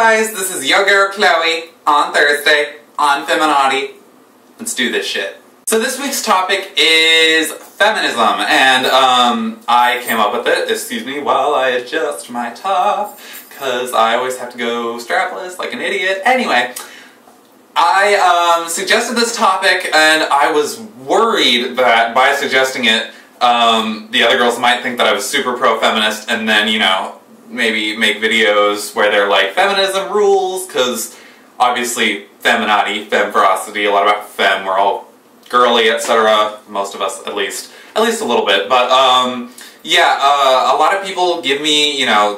guys, this is your girl Chloe on Thursday on Feminati. Let's do this shit. So this week's topic is feminism, and I came up with it, excuse me, while I adjust my top, because I always have to go strapless like an idiot. Anyway, I suggested this topic, and I was worried that by suggesting it, the other girls might think that I was super pro-feminist, and then, you know, maybe make videos where they're like, feminism rules, because obviously feminati, femveracity, a lot about femme, we're all girly, etc. Most of us, at least a little bit. But yeah, a lot of people give me, you know,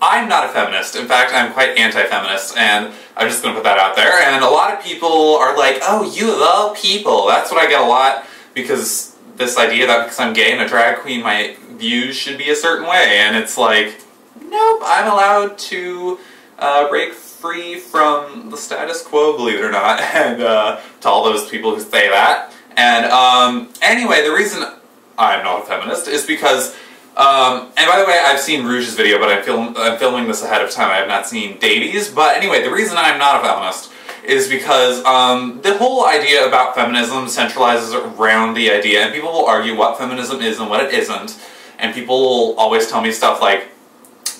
I'm not a feminist. In fact, I'm quite anti-feminist, and I'm just going to put that out there. And a lot of people are like, oh, you of all people. That's what I get a lot, because this idea that because I'm gay and a drag queen, my views should be a certain way. And it's like, nope, I'm allowed to break free from the status quo, believe it or not, and to all those people who say that. And anyway, the reason I'm not a feminist is because, and by the way, I've seen Rouge's video, but I'm filming this ahead of time. I have not seen Davies. But anyway, the reason I'm not a feminist is because the whole idea about feminism centralizes around the idea, and people will argue what feminism is and what it isn't, and people will always tell me stuff like,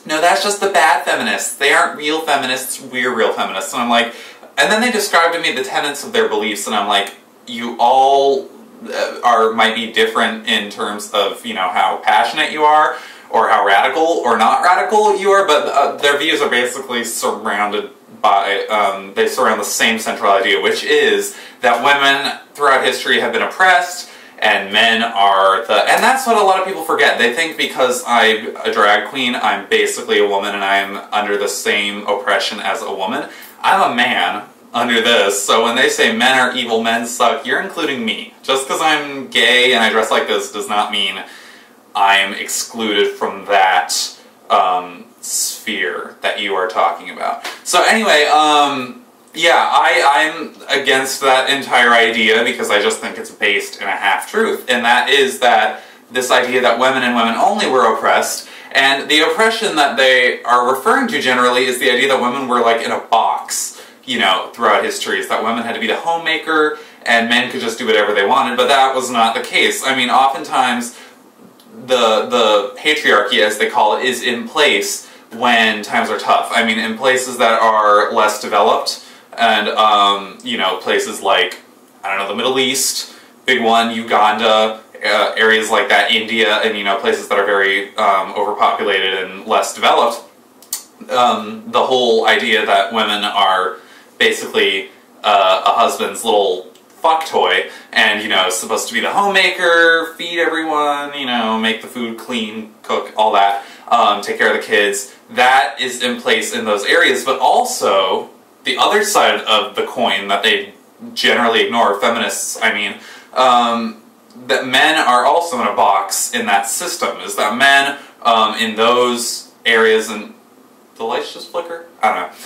no, that's just the bad feminists. They aren't real feminists, we're real feminists. And I'm like, and then they describe to me the tenets of their beliefs, and I'm like, you all might be different in terms of, you know, how passionate you are, or how radical or not radical you are, but their views are basically surrounded by, they surround the same central idea, which is that women throughout history have been oppressed, and men are and that's what a lot of people forget. They think because I'm a drag queen, I'm basically a woman and I'm under the same oppression as a woman. I'm a man under this, so when they say men are evil, men suck, you're including me. Just because I'm gay and I dress like this does not mean I'm excluded from that sphere that you are talking about. So anyway, yeah, I'm against that entire idea because I just think it's based in a half-truth, and that is that this idea that women and women only were oppressed, and the oppression that they are referring to generally is the idea that women were like in a box, you know, throughout history, is that women had to be the homemaker and men could just do whatever they wanted, but that was not the case. I mean, oftentimes the patriarchy, as they call it, is in place when times are tough. I mean, in places that are less developed, and, you know, places like, I don't know, the Middle East, big one, Uganda, areas like that, India, and, you know, places that are very overpopulated and less developed, the whole idea that women are basically a husband's little fuck toy, and, you know, supposed to be the homemaker, feed everyone, you know, make the food, clean, cook, all that, take care of the kids, that is in place in those areas, but also the other side of the coin that they generally ignore, feminists, I mean, that men are also in a box in that system, is that men in those areas, and the lights just flicker? I don't know.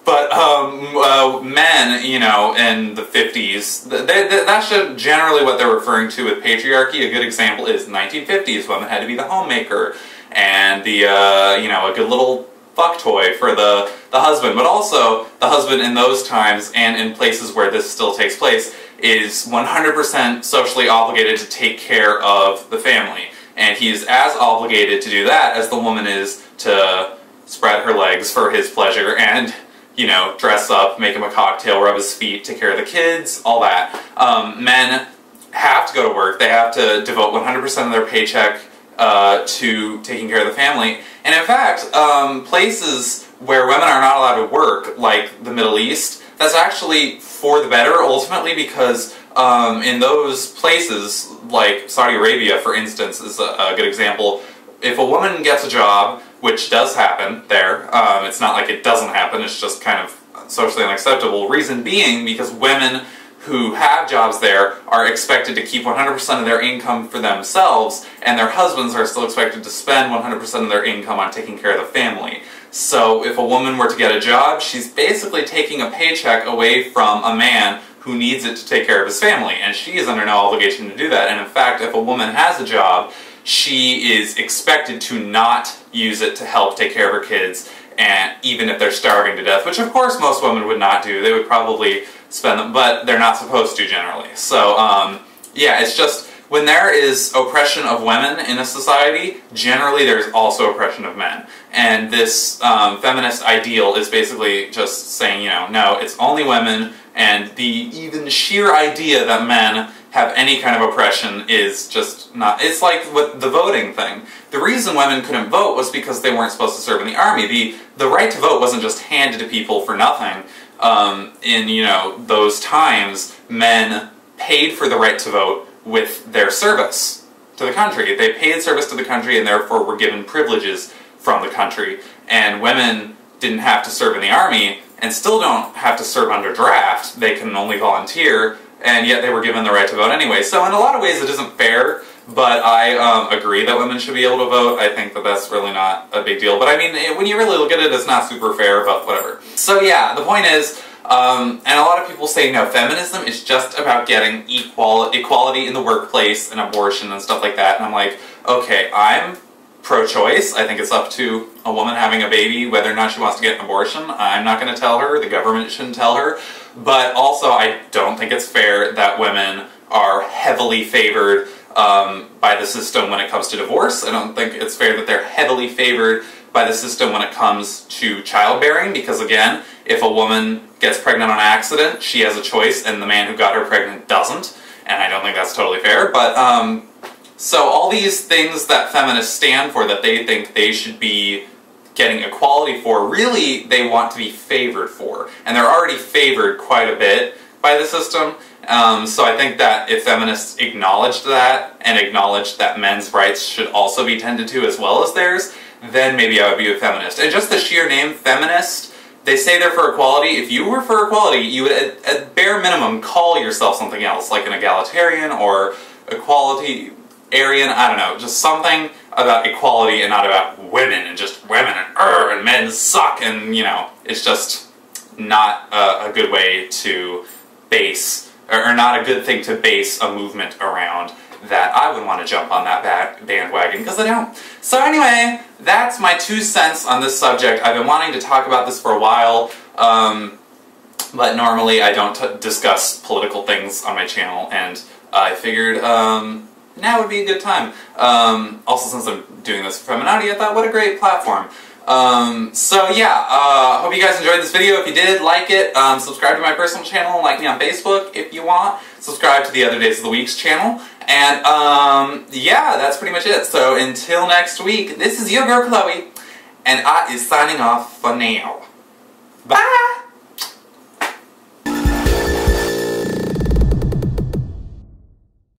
But men, you know, in the 50s, that's generally what they're referring to with patriarchy. A good example is 1950s, women had to be the homemaker, and the, you know, a good little fuck toy for the husband, but also the husband in those times and in places where this still takes place is 100% socially obligated to take care of the family, and he is as obligated to do that as the woman is to spread her legs for his pleasure and, you know, dress up, make him a cocktail, rub his feet, take care of the kids, all that. Men have to go to work, they have to devote 100% of their paycheck to taking care of the family. And in fact, places where women are not allowed to work, like the Middle East, that's actually for the better, ultimately, because in those places, like Saudi Arabia, for instance, is a good example. If a woman gets a job, which does happen there, it's not like it doesn't happen, it's just kind of socially unacceptable. Reason being, because women who have jobs there are expected to keep 100% of their income for themselves, and their husbands are still expected to spend 100% of their income on taking care of the family. So if a woman were to get a job, she's basically taking a paycheck away from a man who needs it to take care of his family, and she is under no obligation to do that. And in fact, if a woman has a job, she is expected to not use it to help take care of her kids and even if they're starving to death, which of course most women would not do. They would probably spend them, but they're not supposed to generally. So, yeah, it's just, when there is oppression of women in a society, generally there's also oppression of men. And this feminist ideal is basically just saying, you know, no, it's only women, and the even sheer idea that men have any kind of oppression is just not... It's like with the voting thing. The reason women couldn't vote was because they weren't supposed to serve in the army. The right to vote wasn't just handed to people for nothing. In, you know, those times, men paid for the right to vote with their service to the country. They paid service to the country and therefore were given privileges from the country. And women didn't have to serve in the army and still don't have to serve under draft. They can only volunteer, and yet they were given the right to vote anyway. So in a lot of ways it isn't fair, but I agree that women should be able to vote. I think that that's really not a big deal. But I mean, when you really look at it, it's not super fair, but whatever. So yeah, the point is, and a lot of people say, no, feminism is just about getting equality in the workplace and abortion and stuff like that. And I'm like, okay, I'm pro-choice. I think it's up to a woman having a baby whether or not she wants to get an abortion. I'm not going to tell her. The government shouldn't tell her. But also, I don't think it's fair that women are heavily favored by the system when it comes to divorce. I don't think it's fair that they're heavily favored by the system when it comes to childbearing, because again, if a woman gets pregnant on accident, she has a choice, and the man who got her pregnant doesn't, and I don't think that's totally fair. But, so all these things that feminists stand for, that they think they should be getting equality for, really they want to be favored for, and they're already favored quite a bit by the system. So I think that if feminists acknowledged that, and acknowledged that men's rights should also be tended to as well as theirs, then maybe I would be a feminist. And just the sheer name, feminist, they say they're for equality. If you were for equality, you would at bare minimum call yourself something else, like an egalitarian or equalitarian, I don't know, just something about equality and not about women and just women and men suck, and you know, it's just not a good way to base, or not a good thing to base a movement around, that I would want to jump on that bandwagon, because I don't. So anyway, that's my 2 cents on this subject. I've been wanting to talk about this for a while, but normally I don't discuss political things on my channel, and I figured now would be a good time. Also, since I'm doing this for Feminati, I thought, what a great platform. So yeah, hope you guys enjoyed this video. If you did, like it, subscribe to my personal channel, like me on Facebook if you want, subscribe to the Other Days of the Week's channel, and yeah, that's pretty much it. So until next week, this is your girl Chloe, and I is signing off for now. Bye!